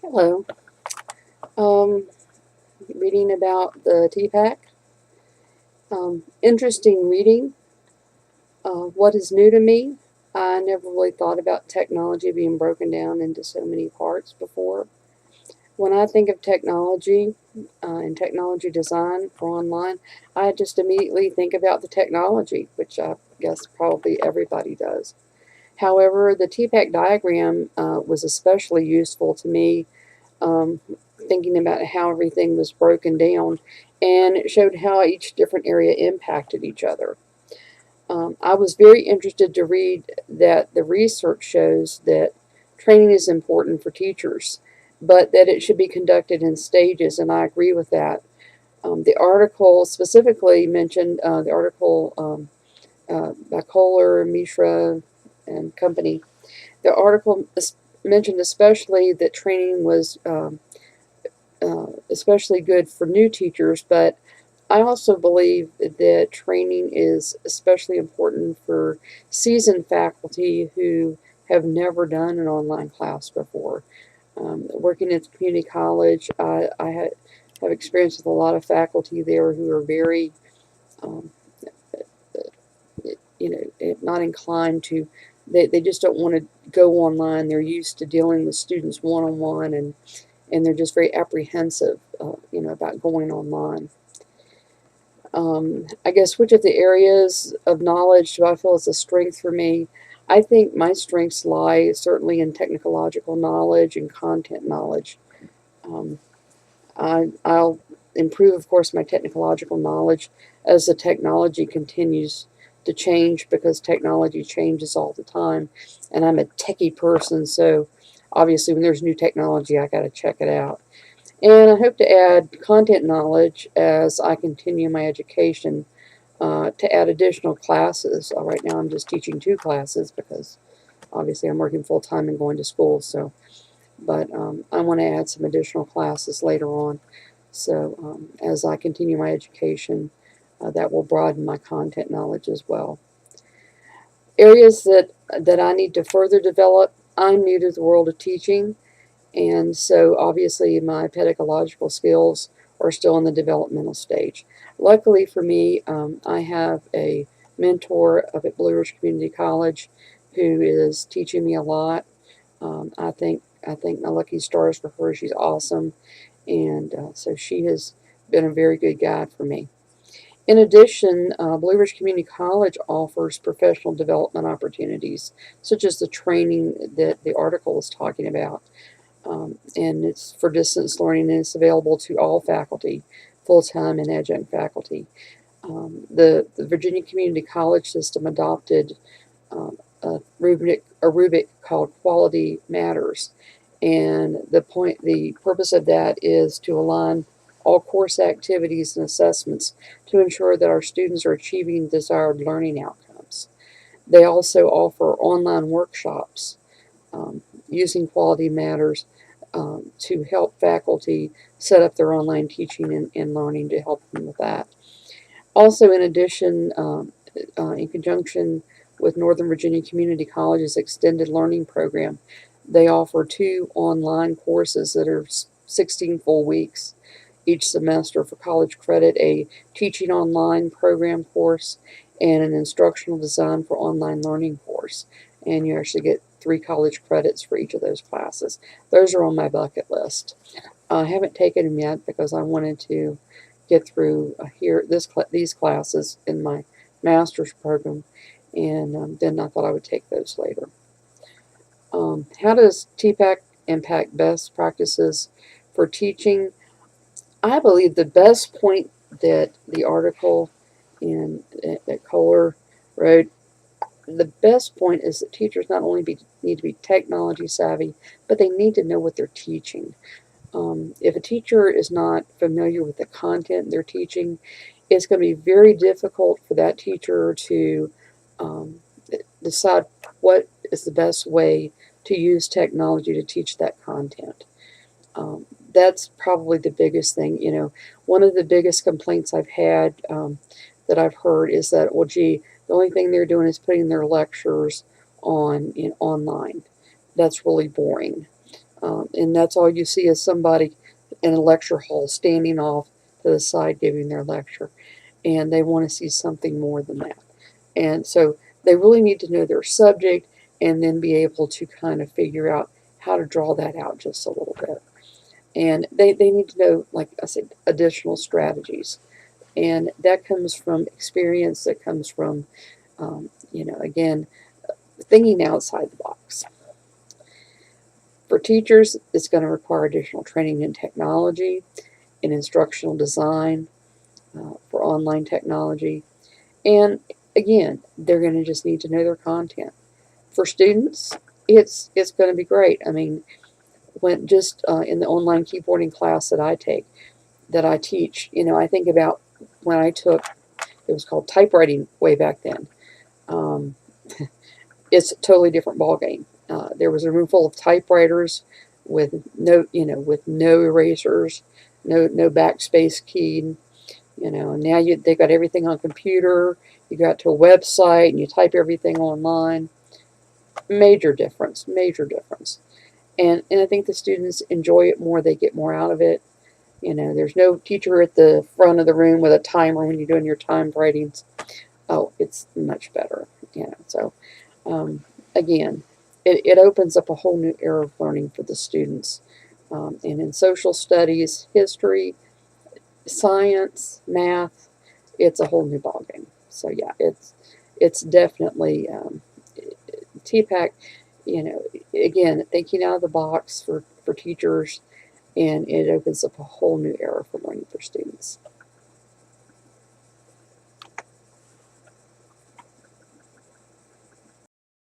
Hello. Um, Reading about the Tpack. Interesting reading. What is new to me? I never really thought about technology being broken down into so many parts before. When I think of technology and technology design for online, I just immediately think about the technology, which I guess probably everybody does. However, the Tpack diagram was especially useful to me, um, thinking about how everything was broken down, and it showed how each different area impacted each other. I was very interested to read that the research shows that training is important for teachers, but that it should be conducted in stages, and I agree with that. The article specifically mentioned the article by Kohler, Mishra, and company. The article mentioned especially that training was especially good for new teachers, but I also believe that training is especially important for seasoned faculty who have never done an online class before. Working at the community college, have experience with a lot of faculty there who are very, um, not inclined to. They just don't want to go online. They're used to dealing with students one on one, and they're just very apprehensive, about going online. I guess which of the areas of knowledge do I feel is a strength for me? I think my strengths lie certainly in technological knowledge and content knowledge. Um, I'll improve, of course, my technological knowledge as the technology continues to change because technology changes all the time. And I'm a techie person, so obviously when there's new technology, I got to check it out. And I hope to add content knowledge as I continue my education, to add additional classes. Right now I'm just teaching 2 classes because obviously I'm working full time and going to school. But I want to add some additional classes later on. So as I continue my education, that will broaden my content knowledge as well. Areas that I need to further develop. I'm new to the world of teaching, and so obviously my pedagogical skills are still in the developmental stage. Luckily for me, I have a mentor up at Blue Ridge Community College who is teaching me a lot. I think my lucky stars for her. She's awesome, and so she has been a very good guide for me. In addition, Blue Ridge Community College offers professional development opportunities, such as the training that the article is talking about. And it's for distance learning, and it's available to all faculty, full-time and adjunct faculty. The Virginia Community College system adopted a rubric called Quality Matters, and the purpose of that is to align all course activities and assessments to ensure that our students are achieving desired learning outcomes. They also offer online workshops using Quality Matters to help faculty set up their online teaching and learning to help them with that. Also, in addition, in conjunction with Northern Virginia Community College's Extended Learning Program, they offer 2 online courses that are 16 full weeks each semester for college credit, a teaching online program course and an instructional design for online learning course. And you actually get 3 college credits for each of those classes. Those are on my bucket list. I haven't taken them yet because I wanted to get through these classes in my master's program, and then I thought I would take those later. How does TPAC impact best practices for teaching? I believe the best point that the article that Kohler wrote, the best point is that teachers not only need to be technology savvy, but they need to know what they're teaching. If a teacher is not familiar with the content they're teaching, it's going to be very difficult for that teacher to um, decide what is the best way to use technology to teach that content. That's probably the biggest thing. One of the biggest complaints I've had, that I've heard, is that, well, gee, the only thing they're doing is putting their lectures online. That's really boring. And that's all you see is somebody in a lecture hall standing off to the side giving their lecture. And they want to see something more than that. And so they really need to know their subject and then be able to kind of figure out how to draw that out just a little bit. And they need to know, like I said, additional strategies. And that comes from experience, that comes from, again, thinking outside the box. For teachers, it's going to require additional training in technology, in instructional design, for online technology. And again, they're going to just need to know their content. For students, it's going to be great. I mean, when just in the online keyboarding class that I teach, I think about when I took, it was called typewriting way back then. Um, it's a totally different ballgame. There was a room full of typewriters with with no erasers, no backspace key. And now they got everything on computer. You got to a website and you type everything online. Major difference, major difference. And I think the students enjoy it more. They get more out of it. There's no teacher at the front of the room with a timer when you're doing your timed writings. Oh, it's much better. So again, it opens up a whole new era of learning for the students. And in social studies, history, science, math, it's a whole new ballgame. So yeah, it's definitely Tpack. Again, thinking out of the box for teachers, and it opens up a whole new era for learning for students.